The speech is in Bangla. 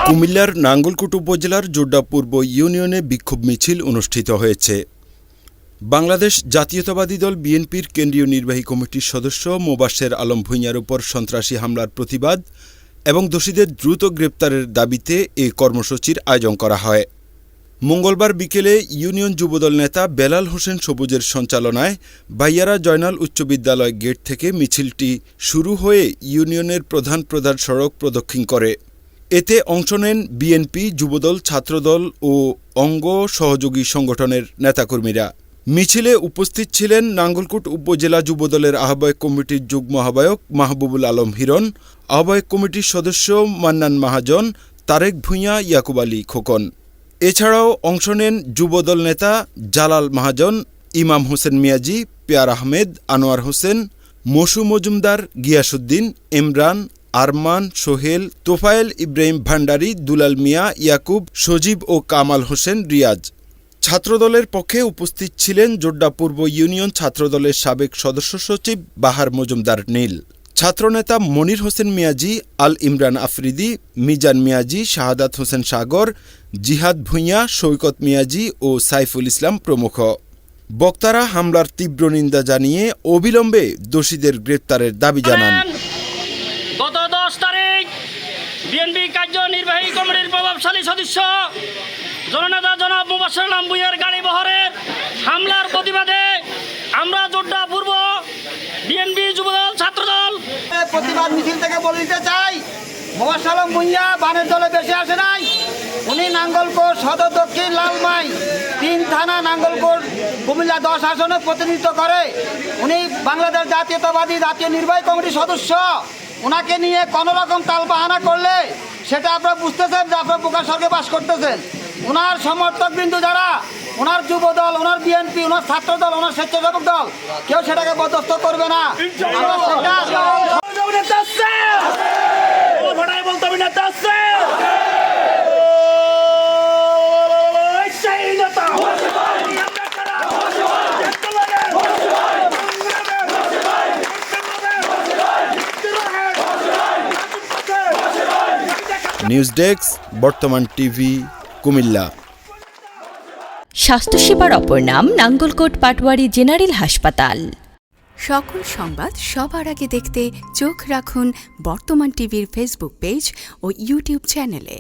কুমিল্লার নাঙ্গলকোট উপজেলার জোড্ডা পূর্ব ইউনিয়নে বিক্ষোভ মিছিল অনুষ্ঠিত হয়েছে। বাংলাদেশ জাতীয়তাবাদী দল বিএনপির কেন্দ্রীয় নির্বাহী কমিটির সদস্য মোবাশ্বের আলম ভূঁইয়ার উপর সন্ত্রাসী হামলার প্রতিবাদ এবং দোষীদের দ্রুত গ্রেপ্তারের দাবিতে এ কর্মসূচির আয়োজন করা হয়। মঙ্গলবার বিকেলে ইউনিয়ন যুবদল নেতা বেলাল হোসেন সবুজের সঞ্চালনায় ভাইয়ারা জয়নাল উচ্চ বিদ্যালয় গেট থেকে মিছিলটি শুরু হয়ে ইউনিয়নের প্রধান সড়ক প্রদক্ষিণ করে। এতে অংশ নেন বিএনপি, যুবদল, ছাত্রদল ও অঙ্গ সহযোগী সংগঠনের নেতাকর্মীরা। মিছিলে উপস্থিত ছিলেন নাঙ্গলকোট উপজেলা যুবদলের আহ্বায়ক কমিটির যুগ্ম আহ্বায়ক মাহবুবুল আলম হিরণ, আহ্বায়ক কমিটির সদস্য মান্নান মাহাজন, তারেক ভূঁইয়া, ইয়াকুব আলী খোকন। এছাড়াও অংশ নেন যুবদল নেতা জালাল মাহাজন, ইমাম হোসেন মিয়াজি, পেয়ার আহমেদ, আনোয়ার হোসেন, মসু মজুমদার, গিয়াসউদ্দিন, ইমরান, আরমান, সোহেল, তোফায়েল, ইব্রাহিম ভান্ডারী, দুলাল মিয়া, ইয়াকুব, সজীব ও কামাল হোসেন রিয়াজ। ছাত্রদলের পক্ষে উপস্থিত ছিলেন জোড্ডা পূর্ব ইউনিয়ন ছাত্রদলের সাবেক সদস্য সচিব বাহার মজুমদার নীল, ছাত্রনেতা মনির হোসেন মিয়াজি, আল ইমরান আফ্রিদি, মিজান মিয়াজি, শাহাদাত হোসেন সাগর, জিহাদ ভূঁইয়া, সৈকত মিয়াজি ও সাইফুল ইসলাম প্রমুখ। বক্তারা হামলার তীব্র নিন্দা জানিয়ে অবিলম্বে দোষীদের গ্রেপ্তারের দাবি জানান। গত 10 তারিখ বিএনপি কার্যনির্বাহী কমিটির প্রভাবশালী সদস্য জননেতা জনাব মোবাশ্বের আলম ভূঁইয়ার গাড়ি বহরের হামলার প্রতিবাদে আমরা জোড্ডা পূর্ব বিএনপি যুবদল ছাত্রদল প্রতিবাদ মিছিল থেকে বলে দিতে চাই, মোবাশ্বের আলম ভূঁইয়া বানের দলে বেশি আসে নাই। উনি নাঙ্গলকোট সদর দক্ষিণ লালমাই 3 থানা নাঙ্গলকোট কুমিল্লা 10 আসনে প্রতিনিধিত্ব করে। উনি বাংলাদেশ জাতীয়তাবাদী জাতীয় নির্বাহী কমিটির সদস্য। ওনাকে নিয়ে কোনো রকম তালবাহানা করলে সেটা আপনারা বুঝতেছেন যে আপনারা বোকার স্বর্গে বাস করতেছেন। ওনার সমর্থক বিন্দু যারা, ওনার যুবদল, ওনার বিএনপি, ওনার ছাত্রদল, ওনার স্বেচ্ছাসেবক দল, কেউ সেটাকে বরদাস্ত করবে না। নিউজ ডেস্ক, বর্তমান টিভি, কুমিল্লা। স্বাস্থ্যসেবার অপর নাম নাঙ্গলকোট পাটওয়ারি জেনারেল হাসপাতাল। সকল সংবাদ সবার আগে দেখতে চোখ রাখুন বর্তমান টিভির ফেসবুক পেজ ও ইউটিউব চ্যানেলে।